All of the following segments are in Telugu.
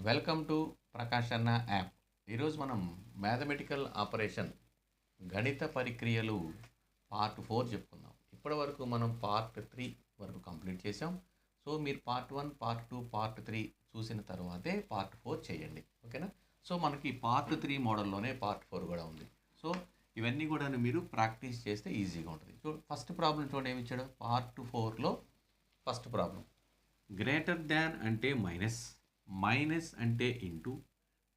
వెల్కమ్ టు ప్రకాష్ అన్న యాప్. ఈరోజు మనం మ్యాథమెటికల్ ఆపరేషన్ గణిత పరిక్రియలు పార్ట్ 4 చెప్పుకుందాం. ఇప్పటి వరకు మనం పార్ట్ 3 వరకు కంప్లీట్ చేసాం. సో మీరు పార్ట్ 1, పార్ట్ 2, పార్ట్ 3 చూసిన తర్వాతే పార్ట్ 4 చేయండి. ఓకేనా? సో మనకి పార్ట్ 3 మోడల్లోనే పార్ట్ 4 కూడా ఉంది. సో ఇవన్నీ కూడా మీరు ప్రాక్టీస్ చేస్తే ఈజీగా ఉంటుంది. సో ఫస్ట్ ప్రాబ్లం చూడండి, ఏమి ఇచ్చాడు పార్ట్ 4లో. ఫస్ట్ ప్రాబ్లం, గ్రేటర్ దాన్ అంటే మైనస్, మైనస్ అంటే ఇంటూ,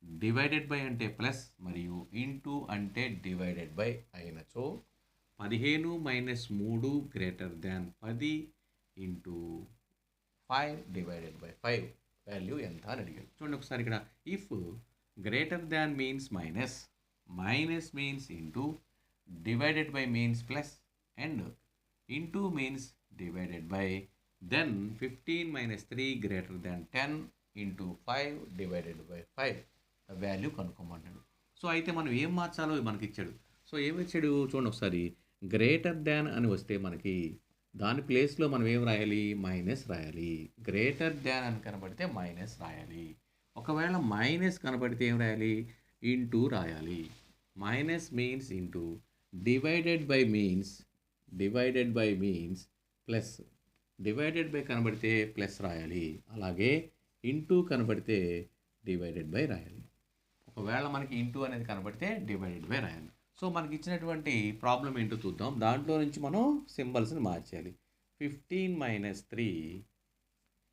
డివైడెడ్ బై అంటే ప్లస్, మరియు ఇంటూ అంటే డివైడెడ్ బై అయినచో 15 minus 3 greater than 10 into 5 divided by 5 value ఎంత అని అడిగాడు. చూడండి ఒకసారి ఇక్కడ, if greater than means minus, minus means into, divided by means plus, and into means divided by, then 15 minus 3 greater than 10 into 5 divided by 5 value కనుక్కోమన్నాడు. సో అయితే మనం ఏం మార్చాలో మనకి ఇచ్చాడు. సో ఏమి ఇచ్చాడు చూడండి ఒకసారి, గ్రేటర్ దాన్ అని వస్తే మనకి దాని ప్లేస్లో మనం ఏం రాయాలి, మైనస్ రాయాలి. గ్రేటర్ దాన్ అని కనబడితే మైనస్ రాయాలి. ఒకవేళ మైనస్ కనబడితే ఏం రాయాలి, ఇంటూ రాయాలి. Minus means into, divided by means, divided by means plus, divided by కనబడితే ప్లస్ రాయాలి. అలాగే ఇంటూ కనబడితే డివైడెడ్ బై రాయాలి. ఒకవేళ మనకి ఇంటూ అనేది కనబడితే డివైడెడ్ బై రాయాలి. సో మనకి ఇచ్చినటువంటి ప్రాబ్లం ఏంటో చూద్దాం. దాంట్లో నుంచి మనం సింబల్స్ని మార్చాలి. 15 minus 3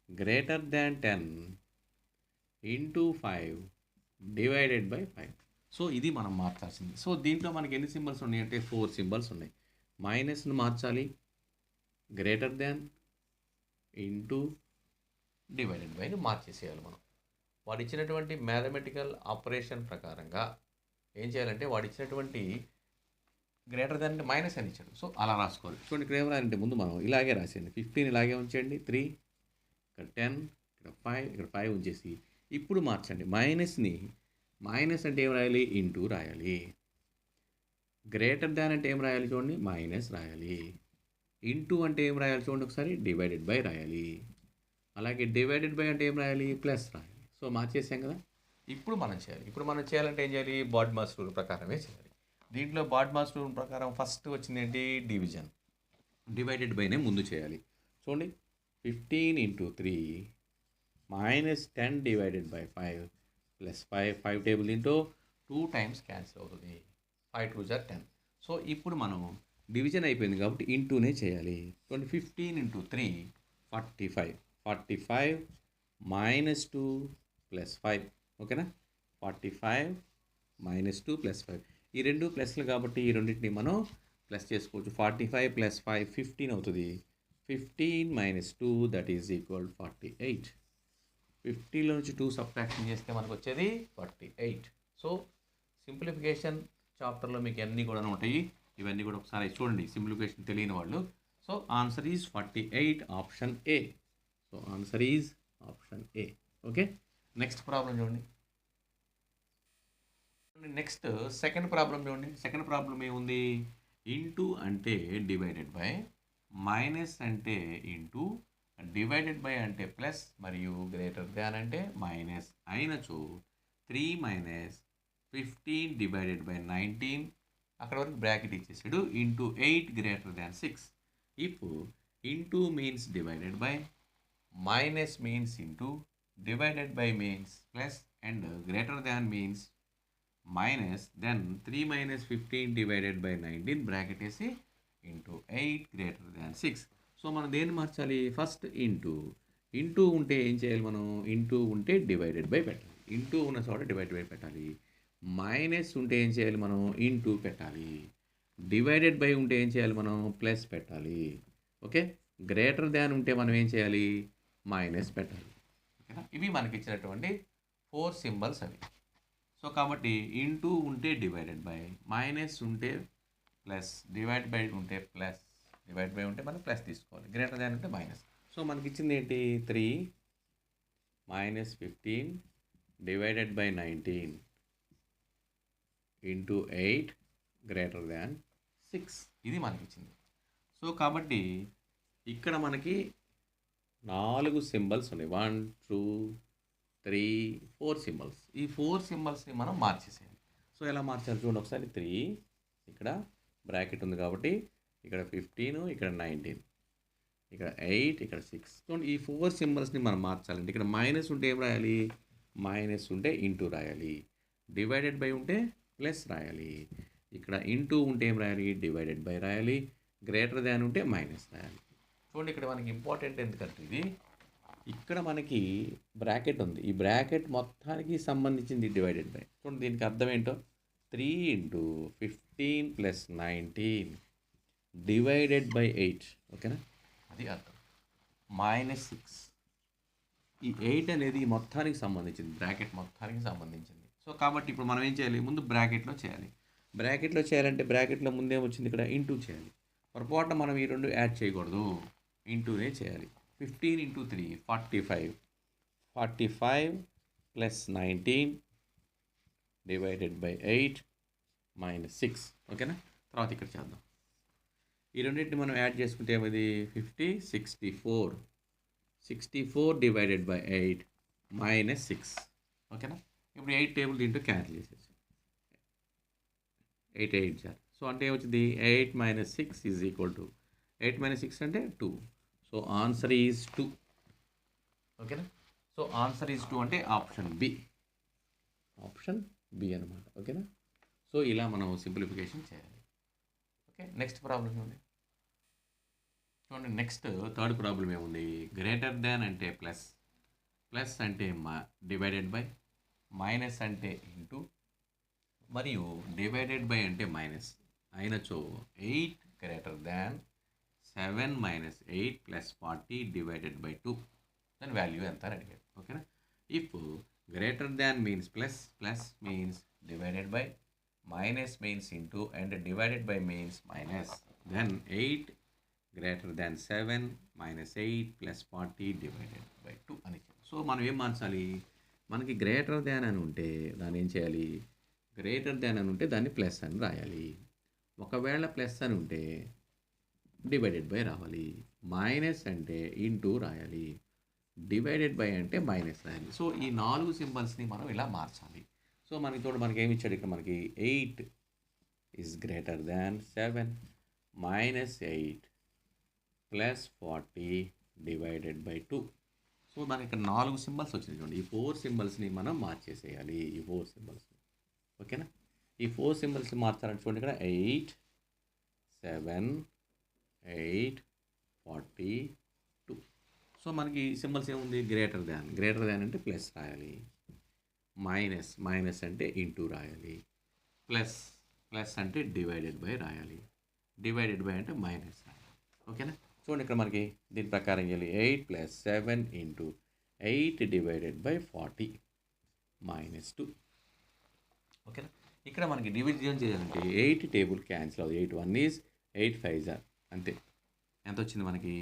greater than 10 into 5 divided by 5. So ఇది మనం మార్చాల్సింది. సో దీంట్లో మనకి ఎన్ని సింబల్స్ ఉన్నాయి అంటే 4 సింబల్స్ ఉన్నాయి. మైనస్ను మార్చాలి, గ్రేటర్ దాన్, ఇంటూ, డివైడెడ్ బైని మార్చేసేయాలి. మనం వాడు ఇచ్చినటువంటి మ్యాథమెటికల్ ఆపరేషన్ ప్రకారంగా ఏం చేయాలంటే, వాడు ఇచ్చినటువంటి గ్రేటర్ దాన్ అంటే మైనస్ అని ఇచ్చాడు. సో అలా రాసుకోవాలి. చూడండి ఇక్కడ ఏం రాయాలంటే, ముందు మనం ఇలాగే రాసేయండి. 15 ఇలాగే ఉంచండి, 3 ఇక్కడ 10 ఇక్కడ 5 ఇక్కడ 5 ఉంచేసి ఇప్పుడు మార్చండి. మైనస్ని, మైనస్ అంటే ఏం రాయాలి, ఇంటూ రాయాలి. గ్రేటర్ దాన్ అంటే ఏం రాయాలి చూడండి, మైనస్ రాయాలి. ఇంటూ అంటే ఏం రాయాలి చూడండి ఒకసారి, డివైడెడ్ బై రాయాలి. అలాగే డివైడెడ్ బై అంటే ఏం రాయాలి, ప్లస్ రాయాలి. సో మార్చేసాం కదా. ఇప్పుడు మనం చేయాలంటే ఏం చేయాలి, బాడ్మాస్ రూల్ ప్రకారమే చేయాలి. దీంట్లో బాడ్మాస్ రూల్ ప్రకారం ఫస్ట్ వచ్చింది ఏంటి, డివిజన్. డివైడెడ్ బైనే ముందు చేయాలి. చూడండి 15 into 3 minus 10 divided by 5 plus 5 table దీంట్లో 2 టైమ్స్ క్యాన్సిల్ అవుతుంది. 5 2 = 10. సో ఇప్పుడు మనం డివిజన్ అయిపోయింది కాబట్టి ఇంటూనే చేయాలి. చూడండి 15 ఇంటూ 3 45, 45 మైనస్ 2 ప్లస్ 5. ఓకేనా, 45 మైనస్ 2 ప్లస్ 5. ఈ రెండు ప్లస్లు కాబట్టి ఈ రెండింటిని మనం ప్లస్ చేసుకోవచ్చు. 45 ప్లస్ 5 15 అవుతుంది. 15 మైనస్ 2 దట్ ఈజ్ ఈక్వల్ 48. 50లో నుంచి 2 సబ్ట్రాక్షన్ చేస్తే మనకు వచ్చేది 48. సో సింప్లిఫికేషన్ చాప్టర్లో మీకు అన్నీ కూడా ఉంటాయి. ఇవన్నీ కూడా ఒకసారి చూడండి, సింప్లిఫికేషన్ తెలియని వాళ్ళు. So answer is 48, option A. So answer is option A. Okay, next problem చూడండి. నెక్స్ట్ సెకండ్ ప్రాబ్లం చూడండి. సెకండ్ ప్రాబ్లం ఏముంది, ఇంటూ అంటే డివైడెడ్ బై, మైనస్ అంటే ఇంటూ, డివైడెడ్ బై అంటే ప్లస్, మరియు గ్రేటర్ దాన్ అంటే మైనస్ అయినచో 3 మైనస్ 15 డివైడెడ్ బై 19, అక్కడ వరకు బ్రాకెట్ ఇచ్చేసాడు, into 8 greater than 6. If into means divided by, minus means into, divided by means plus, and greater than means minus, then 3 minus 15 divided by 19 bracket వేసి ఇంటూ 8 గ్రేటర్ దాన్ 6. సో మనం దేన్ని మార్చాలి, ఫస్ట్ ఇంటూ. ఇంటూ ఉంటే ఏం చేయాలి మనం, ఇంటూ ఉంటే డివైడెడ్ బై పెట్టాలి. ఇంటూ ఉన్న చోట డివైడెడ్ బై పెట్టాలి. మైనస్ ఉంటే ఏం చేయాలి మనం, ఇంటూ పెట్టాలి. డివైడెడ్ బై ఉంటే ఏం చేయాలి మనం, ప్లస్ పెట్టాలి. ఓకే, గ్రేటర్ దాన్ ఉంటే మనం ఏం చేయాలి, మైనస్ పెట్టాలి. ఓకేనా, ఇవి మనకి ఇచ్చినటువంటి 4 సింబల్స్ అవి. సో కాబట్టి ఇంటూ ఉంటే డివైడెడ్ బై, మైనస్ ఉంటే ప్లస్, డివైడ్ బై ఉంటే ప్లస్, డివైడ్ బై ఉంటే మనం ప్లస్ తీసుకోవాలి, గ్రేటర్ దాన్ ఉంటే మైనస్. సో మనకి ఇచ్చింది ఏంటి, 3 minus 15 divided by 19 into 8 greater than 6. ఇది మనకి ఇచ్చింది. సో కాబట్టి ఇక్కడ మనకి 4 సింబల్స్ ఉన్నాయి. 1 2 3 4 సింబల్స్. ఈ 4 సింబల్స్ని మనం మార్చేసేయాలి. సో ఎలా మార్చాలి చూడండి ఒకసారి. 3 ఇక్కడ బ్రాకెట్ ఉంది కాబట్టి ఇక్కడ 15, ఇక్కడ 19, ఇక్కడ 8, ఇక్కడ 6. చూడండి ఈ 4 సింబల్స్ని మనం మార్చాలంటే ఇక్కడ మైనస్ ఉంటే ఏం రాయాలి? మైనస్ ఉంటే ఇంటూ రాయాలి. డివైడెడ్ బై ఉంటే ప్లస్ రాయాలి. ఇక్కడ ఇంటూ ఉంటే ఏం రాయాలి? డివైడెడ్ బై రాయాలి. గ్రేటర్ దాన్ ఉంటే మైనస్ రాయాలి. చూడండి ఇక్కడ మనకి ఇంపార్టెంట్ ఎందుకంటే ఇది ఇక్కడ మనకి బ్రాకెట్ ఉంది. ఈ బ్రాకెట్ మొత్తానికి సంబంధించింది డివైడెడ్ బై. చూడండి దీనికి అర్థం ఏంటో, 3 ఇంటూ 15 ప్లస్ 19 డివైడెడ్ బై 8. ఓకేనా? అది అర్థం. -6. ఈ 8 అనేది ఈ మొత్తానికి సంబంధించింది, బ్రాకెట్ మొత్తానికి సంబంధించింది. సో కాబట్టి ఇప్పుడు మనం ఏం చేయాలి? ముందు బ్రాకెట్లో చేయాలి. బ్రాకెట్లో చేయాలంటే బ్రాకెట్లో ముందేమొచ్చింది? ఇక్కడ ఇంటూ చేయాలి. పొరపాటున మనం ఈ రెండు యాడ్ చేయకూడదు, ఇంటూనే చేయాలి. 15 ఇంటూ 3 45. 45 plus 19 divided by 8 -6. ఓకేనా? తర్వాత ఇక్కడ చేద్దాం. ఈ రెండింటిని మనం యాడ్ చేసుకుంటే ఏమది? 50 64. 64 డివైడెడ్ బై 8 -6. ఓకేనా? ఇప్పుడు 8 టేబుల్ దీంట్లో క్యాన్సిల్ చేసేసి 8 8 సార్. సో అంటే ఏమొచ్చింది? 8 - 6 ఈజ్ ఈక్వల్ టు 8 - 6 అంటే 2. So answer is 2. ఓకేనా? సో ఆన్సర్ ఈజ్ 2 అంటే ఆప్షన్ బి. ఆప్షన్ బి అనమాట. ఓకేనా? సో ఇలా మనం సింప్లిఫికేషన్ చేయాలి. ఓకే, నెక్స్ట్ ప్రాబ్లం ఉంది చూడండి. నెక్స్ట్ థర్డ్ ప్రాబ్లం ఏముంది? గ్రేటర్ దాన్ అంటే ప్లస్, ప్లస్ అంటే డివైడెడ్ బై, మైనస్ అంటే ఇంటూ, మరియు డివైడెడ్ బై అంటే మైనస్ అయినచో 8 greater than 7 - 8 plus 40 divided by 2 దాని వాల్యూ ఎంత అని అడిగాడు. ఓకేనా? If greater than means plus, plus means divided by, minus means into, and divided by means minus, then 8 greater than 7 - 8 plus 40 divided by 2 అని. సో మనం ఏం మార్చాలి? మనకి గ్రేటర్ దాన్ అని ఉంటే దాన్ని ఏం చేయాలి? గ్రేటర్ దాన్ అని ఉంటే దాన్ని ప్లస్ అని రాయాలి. ఒకవేళ ప్లస్ అని ఉంటే డివైడెడ్ బై రావాలి. మైనస్ అంటే ఇంటూ రాయాలి. డివైడెడ్ బై అంటే మైనస్ రాయాలి. సో ఈ 4 సింబల్స్ని మనం ఇలా మార్చాలి. సో మనకి తోడు మనకి ఏమి ఇచ్చాడు? ఇక్కడ మనకి 8 is greater than 7 -8 plus 40 divided by 2. So మనకి ఇక్కడ 4 సింబల్స్ వచ్చినాయి చూడండి. ఈ 4 సింబల్స్ని మనం మార్చేసేయాలి. ఈ 4 సింబల్స్ని. ఓకేనా? ఈ 4 సింబల్స్ని మార్చాలంటే చూడండి ఇక్కడ 8 7 8 42. సో మనకి సింబల్స్ ఏముంది? గ్రేటర్ దాన్. గ్రేటర్ దాన్ అంటే ప్లస్ రాయాలి. మైనస్, మైనస్ అంటే ఇంటూ రాయాలి. ప్లస్, ప్లస్ అంటే డివైడెడ్ బై రాయాలి. డివైడెడ్ బై అంటే మైనస్ రాయాలి. ఓకేనా? చూడండి ఇక్కడ మనకి దీని ప్రకారం చేయాలి. 8 + 7 ఇంటూ 8 డివైడెడ్ బై 40 -2. ఓకేనా? ఇక్కడ మనకి డివిజన్ చేయాలంటే 8 టేబుల్ క్యాన్సిల్ అవుతుంది. 8 1 ఈజ్ 8 5 ఆర్ అంతే. ఎంత వచ్చింది మనకి?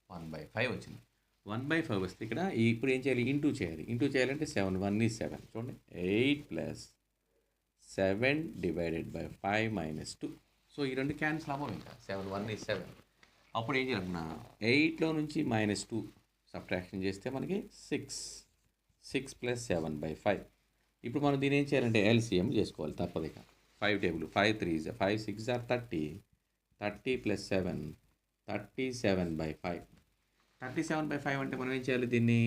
1/5 వచ్చింది. 1/5 వస్తే ఇక్కడ ఇప్పుడు ఏం చేయాలి? ఇంటూ చేయాలి. ఇంటూ చేయాలంటే 7 1 ఈజ్ 7. చూడండి 8 + 7 డివైడెడ్ బై 5 -2. సో ఈ రెండు క్యాన్సిల్ అవ్వవు. ఇంకా 7 1 ఈజ్ 7. అప్పుడు ఏం చేయాలన్నా 8లో నుంచి -2 సబ్ట్రాక్షన్ చేస్తే మనకి 6. 6 + 7/5. ఇప్పుడు మనం దీని ఏం చేయాలంటే ఎల్సిఎం చేసుకోవాలి తప్పదు. ఇక 5 టేబుల్ 5 3 5 6 ఆర్ 30. 30 + 7 37/5. 37/5 అంటే మనం ఏం చేయాలి? దీన్ని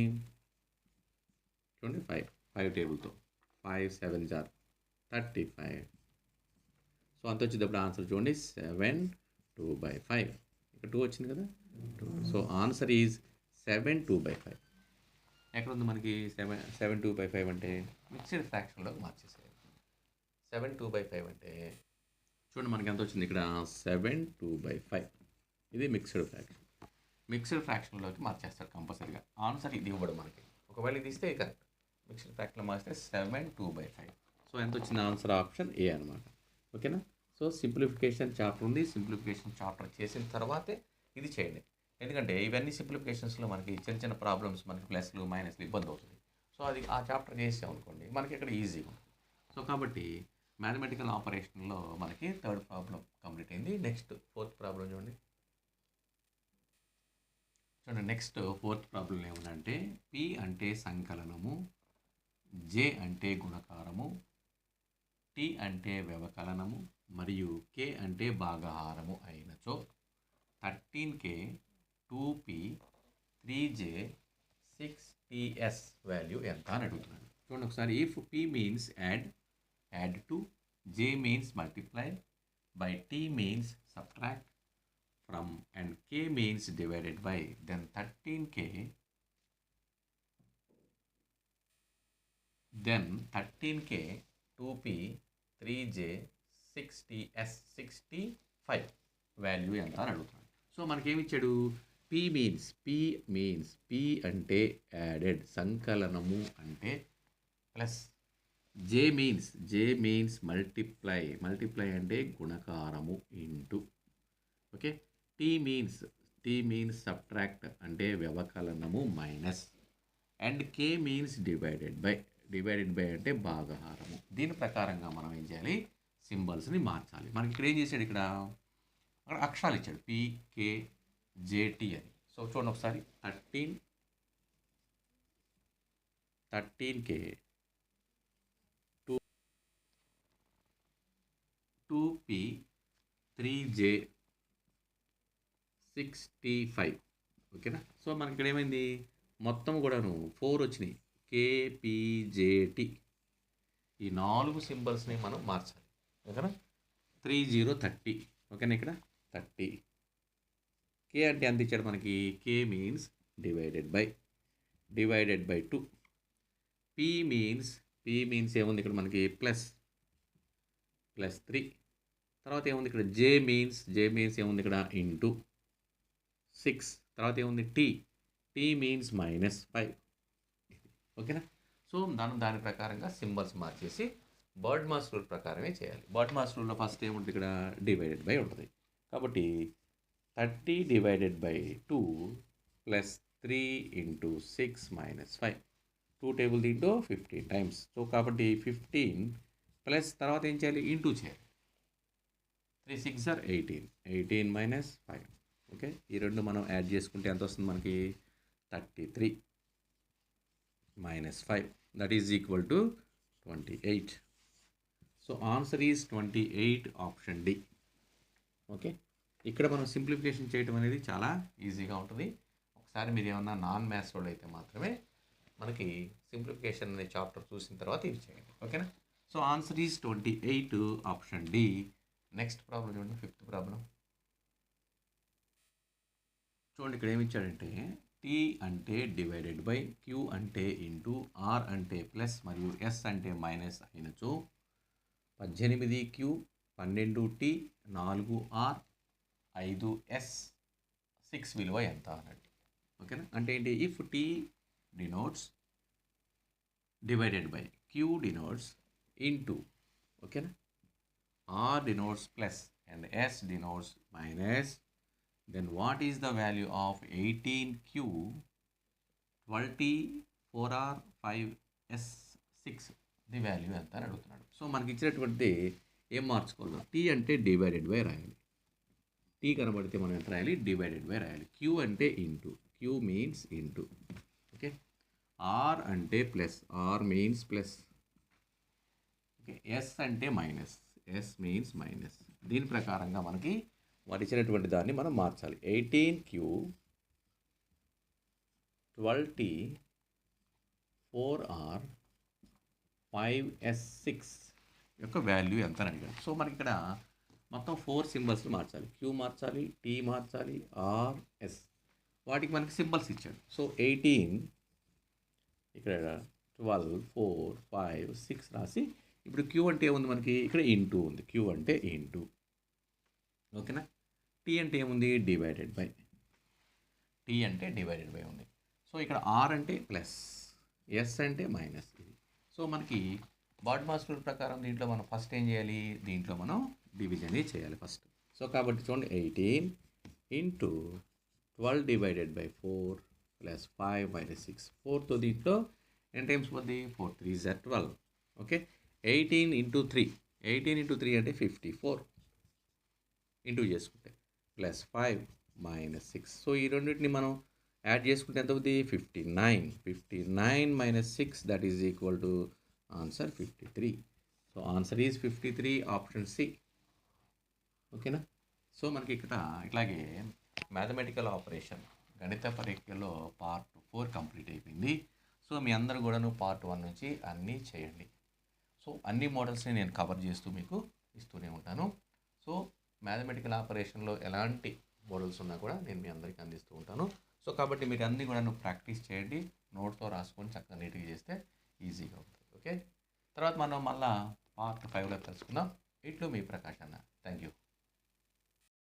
చూడండి 5 టేబుల్తో 5 7 ఆర్ 35. సో అంత వచ్చేటప్పుడు ఆన్సర్ చూడండి 7 2/5. ఇక్కడ 2 వచ్చింది కదా 2. So answer is 7 2/5. ఎక్కడ ఉంది మనకి 7 2/5 అంటే మిక్స్డ్ ఫ్రాక్షన్లో మార్చేసేయాలి. 7 2/5 అంటే చూడండి మనకి ఎంత వచ్చింది? ఇక్కడ 7 2/5. ఇది మిక్స్డ్ ఫ్రాక్షన్. మిక్స్డ్ ఫ్రాక్షన్లోకి మార్చేస్తారు కంపల్సరీగా. ఆన్సర్ ఇది ఇవ్వడం మనకి. ఒకవేళ ఇది ఇస్తే కరెక్ట్. మిక్స్డ్ ఫ్రాక్షన్లో మార్చితే 7 2/5. సో ఎంత వచ్చింది? ఆన్సర్ ఆప్షన్ ఏ అనమాట. ఓకేనా? సో సింప్లిఫికేషన్ చాప్టర్ ఉంది. సింప్లిఫికేషన్ చాప్టర్ చేసిన తర్వాతే ఇది చేయండి. ఎందుకంటే ఇవన్నీ సింప్లిఫికేషన్స్లో మనకి చిన్న చిన్న ప్రాబ్లమ్స్, మనకి ప్లస్లు మైనస్లు ఇబ్బంది అవుతుంది. సో అది ఆ చాప్టర్ చేసాం అనుకోండి మనకి ఇక్కడ ఈజీగా ఉంటుంది. సో కాబట్టి మ్యాథమెటికల్ ఆపరేషన్లో మనకి థర్డ్ ప్రాబ్లం కంప్లీట్ అయింది. నెక్స్ట్ ఫోర్త్ ప్రాబ్లం చూడండి. చూడండి నెక్స్ట్ ఫోర్త్ ప్రాబ్లం ఏముందంటే పి అంటే సంకలనము, జే అంటే గుణకారము, టి అంటే వ్యవకలనము మరియు కే అంటే భాగహారము అయినచో 13K 2P 3J 6TS value ఎంత అని అడుగుతున్నాడు. చూడండి ఒకసారి if P means add to, J means multiply, by T means subtract from, and K means divided by, then 13K 2P 3J 6TS 65 value ఎంత అని అడుగుతున్నాడు. సో మనకేమి ఇచ్చాడు? P మీన్స్ P అంటే యాడెడ్ సంకలనము అంటే ప్లస్, J మీన్స్ మల్టిప్లై అంటే గుణకారము into, okay. T means subtract అంటే వ్యవకలనము minus, and K means divided by అంటే భాగహారము. దీని ప్రకారంగా మనం ఏం చేయాలి? సింబల్స్ని మార్చాలి. మనకి ఇక్కడ ఏం చేశాడు? ఇక్కడ అక్కడ అక్షరాలు ఇచ్చాడు PKJT అని. సో చూడండి ఒకసారి 13K 2P 3J 65, ఓకేనా. సో మనకి ఇక్కడ ఏమైంది? మొత్తం కూడాను 4 వచ్చినాయి. KPJT ఈ 4 సింబల్స్ని మనం మార్చాలి, ఓకేనా. 30 ఓకేనా. ఇక్కడ 30. K అంటే ఎంత ఇచ్చాడు మనకి? K means divided by 2. P means ఏముంది ఇక్కడ మనకి? ప్లస్ 3. తర్వాత ఏముంది ఇక్కడ? J మీన్స్ ఏముంది ఇక్కడ? ఇంటూ 6. తర్వాత ఏముంది? T మీన్స్ -5, ఓకేనా. సో దాని ప్రకారంగా సింబల్స్ మార్చేసి బర్డ్ మాస్ రూల్ ప్రకారమే చేయాలి. బర్డ్ మాస్ రూల్లో ఫస్ట్ ఏముంటుంది? ఇక్కడ డివైడెడ్ బై ఉంటుంది. కాబట్టి 30 divided by 2 plus 3 into 6 -5, 2 table దీంట్లో 15 టైమ్స్. సో కాబట్టి 15 ప్లస్ తర్వాత ఏం చేయాలి? ఇంటూ చేయాలి. 3 6 ఆర్ 18 మైనస్ 5, ఓకే. ఈ రెండు మనం యాడ్ చేసుకుంటే ఎంత వస్తుంది మనకి? 33 minus 5, that is equal to 28. So answer is 28, option D, okay. ఇక్కడ మనం సింప్లిఫికేషన్ చేయడం అనేది చాలా ఈజీగా ఉంటుంది. ఒకసారి మీరు ఏమన్నా నాన్ మ్యాథ్స్ వాళ్ళు అయితే మాత్రమే మనకి సింప్లిఫికేషన్ అనే చాప్టర్ చూసిన తర్వాత ఇది చేయండి, ఓకేనా. So answer is 28, option D. Next problem చూడండి, 5th ప్రాబ్లం. చూడండి ఇక్కడ ఏమి ఇచ్చాడంటే T అంటే డివైడెడ్ బై, Q అంటే ఇంటూ, R అంటే ప్లస్ మరియు S అంటే మైనస్ అయినచో 18Q 12T 4R 5S 6 విలువ ఎంత అన్నట్టు, ఓకేనా. అంటే ఏంటి? If T denotes divided by, Q denotes into, ఓకేనా, R denotes plus and S denotes minus, then what is the value of 18Q 12T 4R 5S 6 the value ఎంత అని అడుగుతున్నాడు. సో మనకి ఇచ్చినటువంటి ఏం మార్చుకోవాలి? T అంటే డివైడెడ్ బై రాయాలి. T కనబడితే మనం ఎంత రాయాలి? డివైడెడ్ బై రాయాలి. Q అంటే into, Q means into, okay. R అంటే plus, R means plus, okay. S అంటే మైనస్, S మీన్స్ మైనస్. దీని ప్రకారంగా మనకి వారు ఇచ్చినటువంటి దాన్ని మనం మార్చాలి. 18Q 12T 4R 5S 6 యొక్క వాల్యూ ఎంత అని అడిగాడు. సో మనకి ఇక్కడ మొత్తం 4 సింబల్స్ మార్చాలి. Q మార్చాలి, T మార్చాలి, R, S. వాటికి మనకి సింబల్స్ ఇచ్చాడు. సో 18 ఇక్కడ 12 4 5 6 రాసి, ఇప్పుడు Q అంటే ఏముంది మనకి? ఇక్కడ ఇంటూ ఉంది. Q అంటే ఇంటూ, ఓకేనా. T అంటే ఏముంది? Divided by. T అంటే డివైడెడ్ బై ఉంది. సో ఇక్కడ R అంటే ప్లస్, S అంటే మైనస్. ఇది సో మనకి బాడ్ మాస్ రూల్ ప్రకారం దీంట్లో మనం ఫస్ట్ ఏం చేయాలి? దీంట్లో మనం డివిజన్ చేయాలి ఫస్ట్. సో కాబట్టి చూడండి 18 into 12 divided by 4 plus 5 minus 6. 4తో దీంట్లో ఎన్ని టైమ్స్ పోద్ది? 4 3 is 12, ఓకే. 18 ఇంటూ 3, 18 ఇంటూ 3 అంటే 54 ఇంటూ చేసుకుంటే ప్లస్ 5 మైనస్ 6. సో ఈ రెండింటిని మనం యాడ్ చేసుకుంటే ఎంత అవుతుంది 59 minus 6 that is equal to answer 53. So answer is 53 option C. ఓకేనా. సో మనకి ఇక్కడ ఇట్లాగే మ్యాథమెటికల్ ఆపరేషన్ గణిత పరీక్షలో పార్ట్ 4 కంప్లీట్ అయిపోయింది. సో మీ అందరు కూడాను పార్ట్ 1 నుంచి అన్నీ చేయండి. సో అన్ని మోడల్స్ని నేను కవర్ చేస్తూ మీకు ఇస్తూనే ఉంటాను. సో మ్యాథమెటికల్ ఆపరేషన్లో ఎలాంటి మోడల్స్ ఉన్నా కూడా నేను మీ అందరికీ అందిస్తూ ఉంటాను. సో కాబట్టి మీరు అన్నీ కూడా ప్రాక్టీస్ చేయండి, నోట్తో రాసుకొని చక్కగా నీట్గా చేస్తే ఈజీగా ఉంటుంది. ఓకే. తర్వాత మనం మళ్ళీ పార్ట్ 5లో కలుసుకుందాం. ఇట్లు మీ ప్రకాష్ అన్న. Thank you.